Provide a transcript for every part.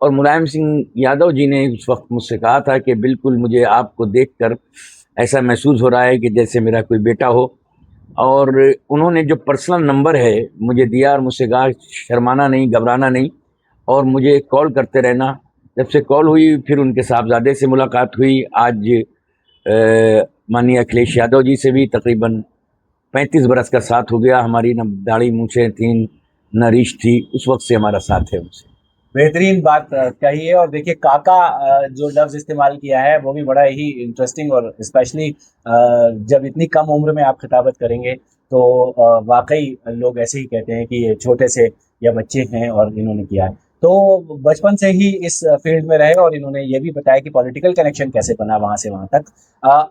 اور ملائم سنگھ یادو جی نے اس وقت مجھ سے کہا تھا کہ بالکل مجھے آپ کو دیکھ کر ایسا محسوس ہو رہا ہے کہ جیسے میرا کوئی بیٹا ہو، اور انہوں نے جو پرسنل نمبر ہے مجھے دیا اور مجھ سے کہا شرمانا نہیں، گھبرانا نہیں، اور مجھے کال کرتے رہنا۔ جب سے کال ہوئی پھر ان کے صاحبزادے سے ملاقات ہوئی، آج مانیہ اکھلیش یادو جی سے بھی تقریباً 35 برس کا ساتھ ہو گیا، ہماری نہ داڑھی مونچھیں تھیں نہ ریش تھی، اس وقت سے ہمارا ساتھ ہے ان سے۔ بہترین بات کہی ہے، اور دیکھیے کاکا جو لفظ استعمال کیا ہے وہ بھی بڑا ہی انٹرسٹنگ، اور اسپیشلی جب اتنی کم عمر میں آپ خطابت کریں گے تو واقعی لوگ ایسے ہی کہتے ہیں کہ یہ چھوٹے سے یا بچے ہیں اور انہوں نے کیا ہے۔ تو بچپن سے ہی اس فیلڈ میں رہے، اور انہوں نے یہ بھی بتایا کہ پولیٹیکل کنیکشن کیسے بنا وہاں سے وہاں تک۔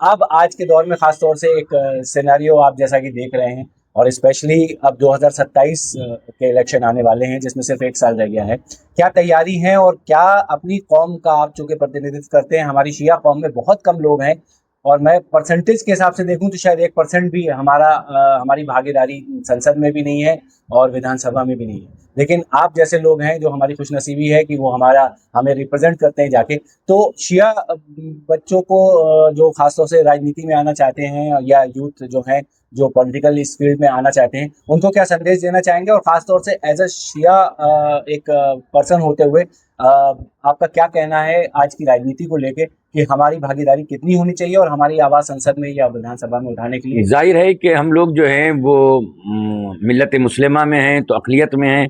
اب آج کے دور میں خاص طور سے ایک سیناریو آپ جیسا کہ دیکھ رہے ہیں، اور اسپیشلی اب 2027 کے الیکشن آنے والے ہیں جس میں صرف 1 سال رہ گیا ہے، کیا تیاری ہیں اور کیا اپنی قوم کا آپ چونکہ پرتیندتو کرتے ہیں؟ ہماری شیعہ قوم میں بہت کم لوگ ہیں، اور میں پرسنٹیج کے حساب سے دیکھوں تو شاید 1% بھی ہماری بھاگیداری سنسد میں بھی نہیں ہے اور ودھان سبھا میں بھی نہیں ہے، لیکن آپ جیسے لوگ ہیں جو ہماری خوش نصیبی ہے کہ وہ ہمیں ریپرزینٹ کرتے ہیں جا کے، تو شیعہ بچوں کو جو خاص طور سے راجنیتی میں آنا چاہتے ہیں یا یوتھ جو ہیں جو پولیٹیکل اس فیلڈ میں آنا چاہتے ہیں، ان کو کیا سندیش دینا چاہیں گے؟ اور خاص طور سے ایز اے شیعہ ایک پرسن ہوتے ہوئے آپ کا کیا کہنا ہے آج کی راجنیتی کو لے کے کہ ہماری بھاگیداری کتنی ہونی چاہیے اور ہماری آواز سنسد میں یا ودھان سبھا میں اٹھانے کے لیے؟ ظاہر ہے کہ ہم لوگ جو ہیں وہ ملت مسلمہ میں ہیں تو اقلیت میں ہیں،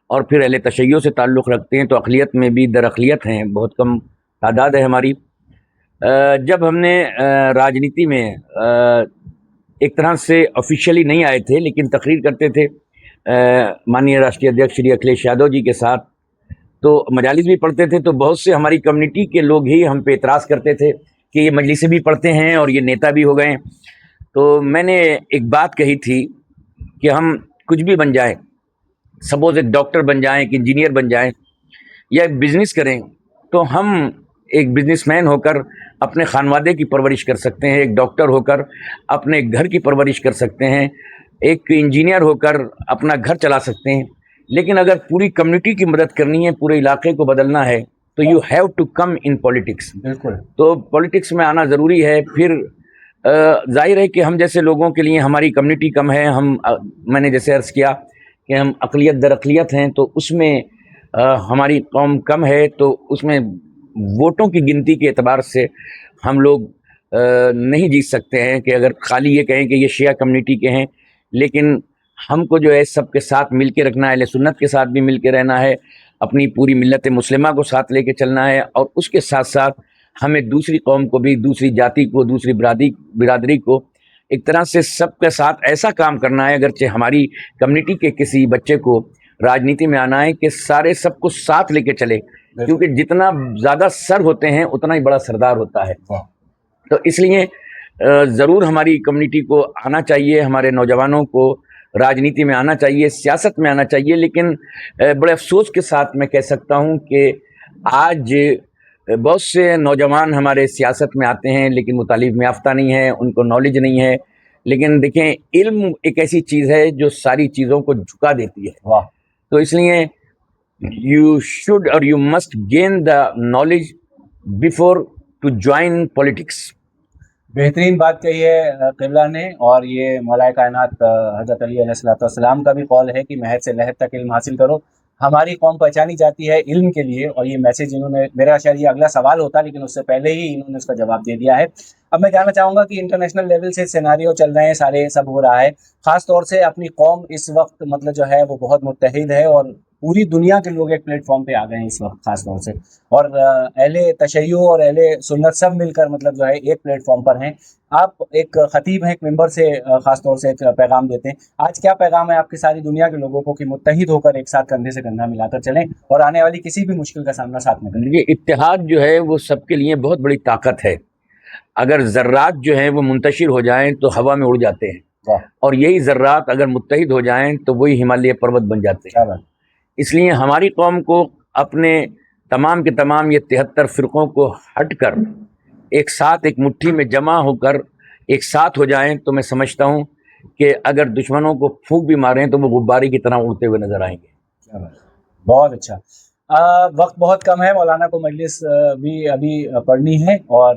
اور پھر اہل تشیع سے تعلق رکھتے ہیں تو اقلیت میں بھی در اقلیت ہیں، بہت کم تعداد ہے ہماری۔ جب ہم نے راجنیتی میں ایک طرح سے آفیشیلی نہیں آئے تھے لیکن تقریر کرتے تھے مانیہ راشٹریہ ادھیکش شری اکھلیش یادو جی کے ساتھ، تو مجالس بھی پڑھتے تھے، تو بہت سے ہماری کمیونٹی کے لوگ ہی ہم پہ اعتراض کرتے تھے کہ یہ مجلسیں بھی پڑھتے ہیں اور یہ نیتا بھی ہو گئے۔ تو میں نے ایک بات کہی تھی کہ ہم کچھ بھی بن جائیں، سپوز ایک ڈاکٹر بن جائیں، ایک انجینئر بن جائیں یا ایک بزنس کریں، تو ہم ایک بزنس مین ہو کر اپنے خانوادے کی پرورش کر سکتے ہیں، ایک ڈاکٹر ہو کر اپنے گھر کی پرورش کر سکتے ہیں، ایک انجینئر ہو کر اپنا گھر چلا سکتے ہیں، لیکن اگر پوری کمیونٹی کی مدد کرنی ہے، پورے علاقے کو بدلنا ہے، تو you have to come in politics. بالکل، تو پولیٹکس میں آنا ضروری ہے۔ پھر ظاہر ہے کہ ہم جیسے لوگوں کے لیے ہماری کمیونٹی کم ہے، میں نے جیسے عرض کیا کہ ہم اقلیت در اقلیت ہیں، تو اس میں ہماری قوم کم ہے، تو اس میں ووٹوں کی گنتی کے اعتبار سے ہم لوگ نہیں جیت سکتے ہیں کہ اگر خالی یہ کہیں کہ یہ شیعہ کمیونٹی کے ہیں، لیکن ہم کو جو ہے سب کے ساتھ مل کے رکھنا ہے، اہل سنت کے ساتھ بھی مل کے رہنا ہے، اپنی پوری ملت مسلمہ کو ساتھ لے کے چلنا ہے، اور اس کے ساتھ ساتھ ہمیں دوسری قوم کو بھی، دوسری جاتی کو، دوسری برادری کو ایک طرح سے سب کے ساتھ ایسا کام کرنا ہے، اگرچہ ہماری کمیونٹی کے کسی بچے کو راجنیتی میں آنا ہے کہ سارے سب کو ساتھ لے کے چلے، کیونکہ جتنا زیادہ سر ہوتے ہیں اتنا ہی بڑا سردار ہوتا ہے۔ تو اس لیے ضرور ہماری کمیونٹی کو آنا چاہیے، ہمارے نوجوانوں کو راجنیتی میں آنا چاہیے، سیاست میں آنا چاہیے، لیکن بڑے افسوس کے ساتھ میں کہہ سکتا ہوں کہ آج بہت سے نوجوان ہمارے سیاست میں آتے ہیں لیکن وہ تعلیم یافتہ نہیں ہیں، ان کو نالج نہیں ہے۔ لیکن دیکھیں، علم ایک ایسی چیز ہے جو ساری چیزوں کو جھکا دیتی ہے، تو اس لیے یو شوڈ اور you must gain the knowledge before to join politics. بہترین بات کہی ہے قبلہ نے، اور یہ مولا کائنات حضرت علی علیہ السلام کا بھی قول ہے کہ مہد سے لہد تک علم حاصل کرو۔ ہماری قوم پہچانی جاتی ہے علم کے لیے، اور یہ میسج انہوں نے، میرا شاید یہ اگلا سوال ہوتا لیکن اس سے پہلے ہی انہوں نے اس کا جواب دے دیا ہے۔ اب میں جاننا چاہوں گا کہ انٹرنیشنل لیول سے سیناریو چل رہے ہیں، سارے سب ہو رہا ہے، خاص طور سے اپنی قوم اس وقت مطلب جو ہے وہ بہت متحد ہے، اور پوری دنیا کے لوگ ایک پلیٹ فارم پہ آ گئے ہیں اس وقت خاص طور سے، اور اہل تشیع اور اہل سنت سب مل کر مطلب جو ہے ایک پلیٹ فارم پر ہیں۔ آپ ایک خطیب ہیں، ایک ممبر سے خاص طور سے ایک پیغام دیتے ہیں، آج کیا پیغام ہے آپ کی ساری دنیا کے لوگوں کو کہ متحد ہو کر ایک ساتھ کندھے سے کندھا ملا کر چلیں اور آنے والی کسی بھی مشکل کا سامنا ساتھ میں کریں؟ یہ اتحاد جو ہے وہ سب کے لیے بہت بڑی طاقت ہے۔ اگر ذرات جو ہیں وہ منتشر ہو جائیں تو ہوا میں اڑ جاتے ہیں، اور یہی ذرات اگر متحد ہو جائیں تو وہی ہمالیہ پروت بن جاتے ہیں۔ اس لیے ہماری قوم کو اپنے تمام کے تمام یہ 73 فرقوں کو ہٹ کر ایک ساتھ ایک مٹھی میں جمع ہو کر ایک ساتھ ہو جائیں، تو میں سمجھتا ہوں کہ اگر دشمنوں کو پھونک بھی ماریں تو وہ غبارے کی طرح اڑتے ہوئے نظر آئیں گے۔ بہت اچھا۔ وقت بہت کم ہے، مولانا کو مجلس بھی ابھی پڑھنی ہے اور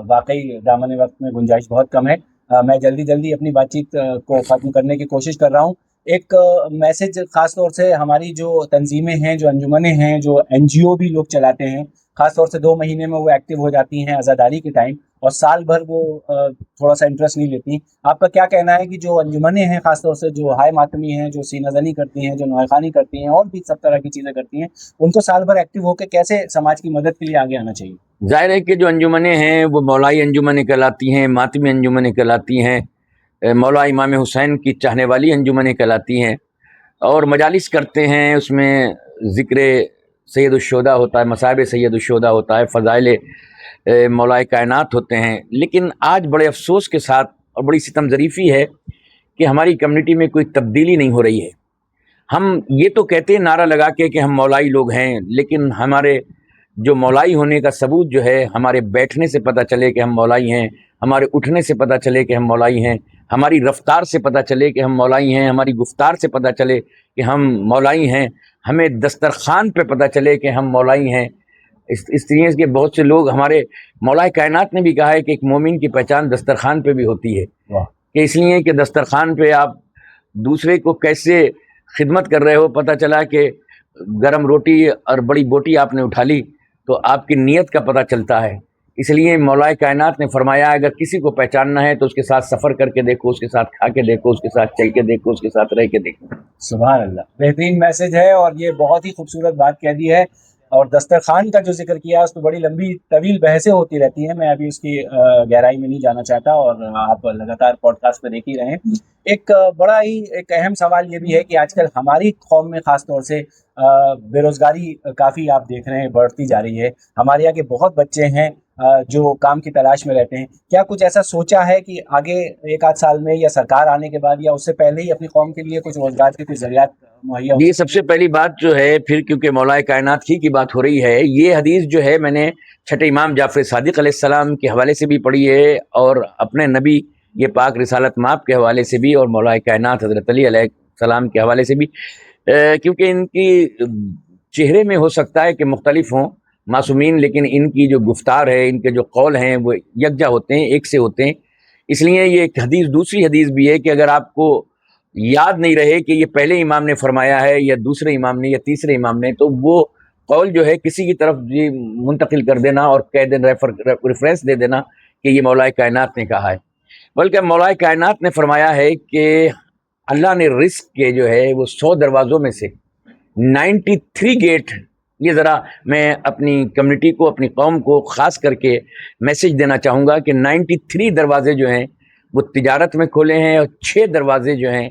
واقعی دامن وقت میں گنجائش بہت کم ہے۔ میں جلدی جلدی اپنی بات چیت کو ختم کرنے کی کوشش کر رہا ہوں۔ ایک میسج خاص طور سے ہماری جو تنظیمیں ہیں، جو انجمنیں ہیں، جو NGO بھی لوگ چلاتے ہیں، خاص طور سے 2 مہینے میں وہ ایکٹیو ہو جاتی ہیں عزاداری کے ٹائم، اور سال بھر وہ تھوڑا سا انٹرسٹ نہیں لیتی۔ آپ کا کیا کہنا ہے کہ جو انجمنیں ہیں، خاص طور سے جو ہائے ماتمی ہیں، جو سینہ زنی کرتی ہیں، جو نوحہ خوانی کرتی ہیں، اور بھی سب طرح کی چیزیں کرتی ہیں، ان کو سال بھر ایکٹیو ہو کے کیسے سماج کی مدد کے لیے آگے آنا چاہیے؟ ظاہر ہے کہ جو انجمنیں ہیں وہ مولائی انجمنیں کہلاتی ہیں، ماتمی انجمنیں کہلاتی ہیں، مولا امام حسین کی چاہنے والی انجمنیں کہلاتی ہیں، اور مجالس کرتے ہیں، اس میں ذکر سید الشہداء ہوتا ہے، مصائب سید الشہداء ہوتا ہے، فضائل مولا کائنات ہوتے ہیں۔ لیکن آج بڑے افسوس کے ساتھ اور بڑی ستم ظریفی ہے کہ ہماری کمیونٹی میں کوئی تبدیلی نہیں ہو رہی ہے۔ ہم یہ تو کہتے ہیں نعرہ لگا کے کہ ہم مولائی لوگ ہیں، لیکن ہمارے جو مولائی ہونے کا ثبوت جو ہے، ہمارے بیٹھنے سے پتہ چلے کہ ہم مولائی ہیں، ہمارے اٹھنے سے پتہ چلے کہ ہم مولائی ہیں، ہماری رفتار سے پتہ چلے کہ ہم مولائی ہیں، ہماری گفتار سے پتہ چلے کہ ہم مولائی ہیں، ہمیں دسترخوان پہ پتہ چلے کہ ہم مولائی ہیں۔ اس طریقے کے بہت سے لوگ، ہمارے مولا کائنات نے بھی کہا ہے کہ ایک مومن کی پہچان دسترخوان پہ بھی ہوتی ہے، کہ اس لیے کہ دسترخوان پہ آپ دوسرے کو کیسے خدمت کر رہے ہو، پتہ چلا کہ گرم روٹی اور بڑی بوٹی آپ نے اٹھا لی تو آپ کی نیت کا پتہ چلتا ہے۔ اس لیے مولا کائنات نے فرمایا اگر کسی کو پہچاننا ہے تو اس کے ساتھ سفر کر کے دیکھو، اس کے ساتھ کھا کے دیکھو، اس کے ساتھ چل کے دیکھو، اس کے ساتھ رہ کے دیکھو۔ سبحان اللہ، بہترین میسج ہے، اور یہ بہت ہی خوبصورت بات کہہ دی ہے۔ اور دسترخوان کا جو ذکر کیا، اس پہ بڑی لمبی طویل بحثیں ہوتی رہتی ہیں، میں ابھی اس کی گہرائی میں نہیں جانا چاہتا، اور آپ لگاتار پوڈ کاسٹ پہ دیکھ ہی رہے ہیں۔ ایک بڑا ہی ایک اہم سوال یہ بھی ہے کہ آج کل ہماری قوم میں خاص طور سے بے روزگاری کافی آپ دیکھ رہے ہیں بڑھتی جا رہی ہے۔ ہمارے یہاں کے بہت بچے ہیں جو کام کی تلاش میں رہتے ہیں۔ کیا کچھ ایسا سوچا ہے کہ آگے 1 آدھ سال میں، یا سرکار آنے کے بعد، یا اس سے پہلے ہی اپنی قوم کے لیے کچھ روزگار کے کچھ ذریعات مہیا ہو؟ یہ سب سے پہلی بات جو ہے، پھر کیونکہ مولا کائنات ہی کی بات ہو رہی ہے، یہ حدیث جو ہے میں نے چھٹے امام جعفر صادق علیہ السلام کے حوالے سے بھی پڑھی ہے، اور اپنے نبی یہ پاک رسالت مآب کے حوالے سے بھی، اور مولا کائنات حضرت علی علیہ السلام کے حوالے سے بھی، کیونکہ ان کی چہرے میں ہو سکتا ہے کہ مختلف ہوں معصومین، لیکن ان کی جو گفتار ہے، ان کے جو قول ہیں، وہ یکجا ہوتے ہیں، ایک سے ہوتے ہیں۔ اس لیے یہ ایک حدیث، دوسری حدیث بھی ہے کہ اگر آپ کو یاد نہیں رہے کہ یہ پہلے امام نے فرمایا ہے یا دوسرے امام نے یا تیسرے امام نے، تو وہ قول جو ہے کسی کی طرف منتقل کر دینا اور کہہ دینا، ریفرنس دے دینا کہ یہ مولا کائنات نے کہا ہے۔ بلکہ مولا کائنات نے فرمایا ہے کہ اللہ نے رزق کے جو ہے وہ 100 دروازوں میں سے 93 گیٹ، یہ ذرا میں اپنی کمیونٹی کو، اپنی قوم کو خاص کر کے میسج دینا چاہوں گا کہ 93 دروازے جو ہیں وہ تجارت میں کھولے ہیں، اور 6 دروازے جو ہیں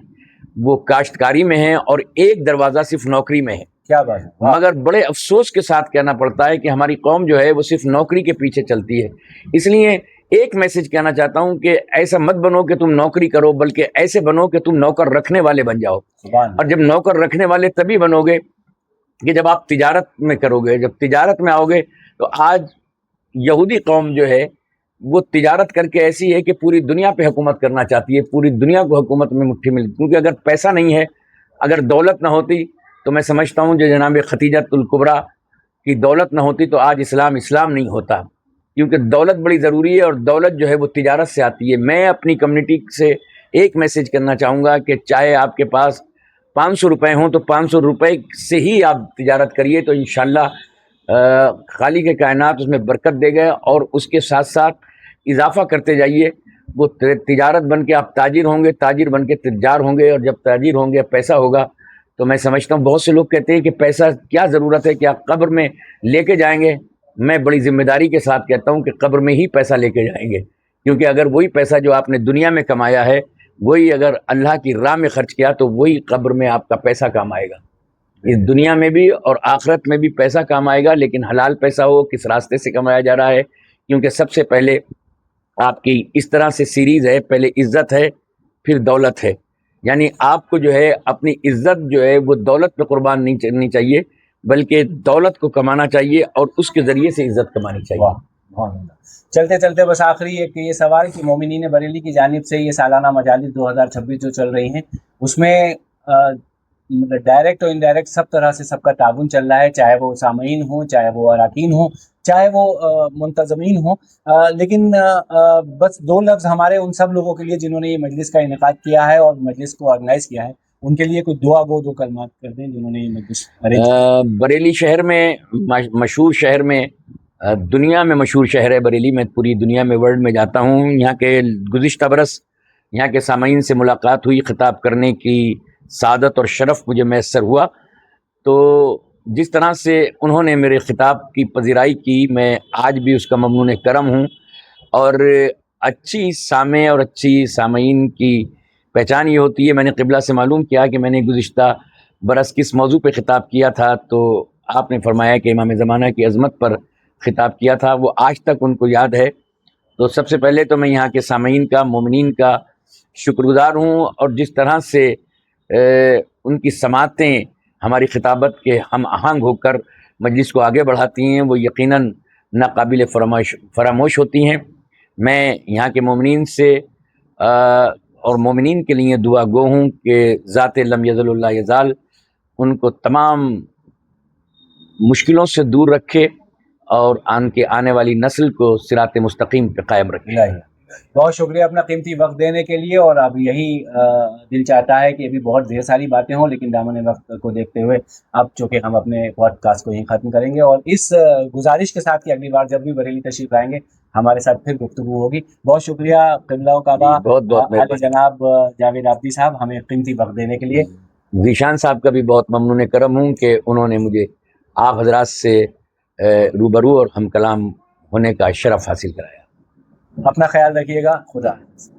وہ کاشتکاری میں ہیں، اور 1 دروازہ صرف نوکری میں ہے۔ کیا بات ہے! مگر بڑے افسوس کے ساتھ کہنا پڑتا ہے کہ ہماری قوم جو ہے وہ صرف نوکری کے پیچھے چلتی ہے۔ اس لیے ایک میسج کہنا چاہتا ہوں کہ ایسا مت بنو کہ تم نوکری کرو، بلکہ ایسے بنو کہ تم نوکر رکھنے والے بن جاؤ۔ اور جب نوکر رکھنے والے تبھی بنو گے کہ جب آپ تجارت میں کرو گے، جب تجارت میں آؤ گے۔ تو آج یہودی قوم جو ہے وہ تجارت کر کے ایسی ہے کہ پوری دنیا پہ حکومت کرنا چاہتی ہے، پوری دنیا کو حکومت میں مٹھی مل، کیونکہ اگر پیسہ نہیں ہے، اگر دولت نہ ہوتی، تو میں سمجھتا ہوں جو جناب ختیجۃ الکبریٰ کی دولت نہ ہوتی تو آج اسلام نہیں ہوتا، کیونکہ دولت بڑی ضروری ہے، اور دولت جو ہے وہ تجارت سے آتی ہے۔ میں اپنی کمیونٹی سے ایک میسج کرنا چاہوں گا کہ چاہے آپ کے پاس 500 روپے ہوں تو 500 روپے سے ہی آپ تجارت کریے، تو انشاءاللہ خالق کائنات اس میں برکت دے گا، اور اس کے ساتھ ساتھ اضافہ کرتے جائیے۔ وہ تجارت بن کے آپ تاجر ہوں گے، تاجر بن کے تجار ہوں گے، اور جب تاجر ہوں گے، پیسہ ہوگا، تو میں سمجھتا ہوں بہت سے لوگ کہتے ہیں کہ پیسہ کیا ضرورت ہے، کہ آپ قبر میں لے کے جائیں گے۔ میں بڑی ذمہ داری کے ساتھ کہتا ہوں کہ قبر میں ہی پیسہ لے کے جائیں گے، کیونکہ اگر وہی پیسہ جو آپ نے دنیا میں کمایا ہے، وہی اگر اللہ کی راہ میں خرچ کیا، تو وہی قبر میں آپ کا پیسہ کام آئے گا۔ اس دنیا میں بھی اور آخرت میں بھی پیسہ کام آئے گا، لیکن حلال پیسہ ہو، کس راستے سے کمایا جا رہا ہے، کیونکہ سب سے پہلے آپ کی اس طرح سے سیریز ہے، پہلے عزت ہے، پھر دولت ہے۔ یعنی آپ کو جو ہے اپنی عزت جو ہے وہ دولت پہ قربان نہیں کرنی چاہیے، بلکہ دولت کو کمانا چاہیے اور اس کے ذریعے سے عزت کمانی چاہیے۔ چلتے چلتے بس آخری ایک یہ سوال کہ مومنین بریلی کی جانب سے یہ سالانہ مجالس 2026 جو چل رہی ہیں، اس میں ڈائریکٹ اور انڈائریکٹ سب طرح سے سب کا تعاون چل رہا ہے، چاہے وہ سامعین ہوں، چاہے وہ اراکین ہوں، چاہے وہ منتظمین ہوں، لیکن بس دو لفظ ہمارے ان سب لوگوں کے لیے جنہوں نے یہ مجلس کا انعقاد کیا ہے اور مجلس کو آرگنائز کیا ہے، ان کے لیے کوئی دعا گو دو کلمات کر دیں جنہوں نے یہ مجلس بریلی شہر میں، مشہور شہر میں، دنیا میں مشہور شہر ہے بریلی، میں پوری دنیا میں ورلڈ میں جاتا ہوں، یہاں کے گزشتہ برس یہاں کے سامعین سے ملاقات ہوئی، خطاب کرنے کی سعادت اور شرف مجھے میسر ہوا، تو جس طرح سے انہوں نے میرے خطاب کی پذیرائی کی، میں آج بھی اس کا ممنون کرم ہوں، اور اچھی سامع اور اچھی سامعین کی پہچان یہ ہوتی ہے، میں نے قبلہ سے معلوم کیا کہ میں نے گزشتہ برس کس موضوع پہ خطاب کیا تھا، تو آپ نے فرمایا کہ امام زمانہ کی عظمت پر خطاب کیا تھا، وہ آج تک ان کو یاد ہے۔ تو سب سے پہلے تو میں یہاں کے سامعین کا، مومنین کا شکر گزار ہوں، اور جس طرح سے ان کی سماعتیں ہماری خطابت کے ہم آہنگ ہو کر مجلس کو آگے بڑھاتی ہیں، وہ یقیناً ناقابل فراموش ہوتی ہیں۔ میں یہاں کے مومنین سے اور مومنین کے لیے دعا گو ہوں کہ ذات لم یزل اللہ یزال ان کو تمام مشکلوں سے دور رکھے اور ان کے آنے والی نسل کو صراط مستقیم پہ قائم رکھے۔ بہت شکریہ اپنا قیمتی وقت دینے کے لیے، اور اب یہی دل چاہتا ہے کہ ابھی بہت ڈھیر ساری باتیں ہوں، لیکن دامن وقت کو دیکھتے ہوئے اب چونکہ ہم اپنے پوڈ کاسٹ کو یہیں ختم کریں گے، اور اس گزارش کے ساتھ کہ اگلی بار جب بھی بریلی تشریف آئیں گے ہمارے ساتھ پھر گفتگو ہوگی۔ بہت شکریہ قبلہ و کعبہ عالی جناب جاوید آبدی صاحب ہمیں قیمتی وقت دینے کے لیے۔ ذیشان صاحب کا بھی بہت ممنون کرم ہوں کہ انہوں نے مجھے آپ حضرات سے روبرو اور ہم کلام ہونے کا شرف حاصل کرایا۔ اپنا خیال رکھیے گا، خدا حافظ۔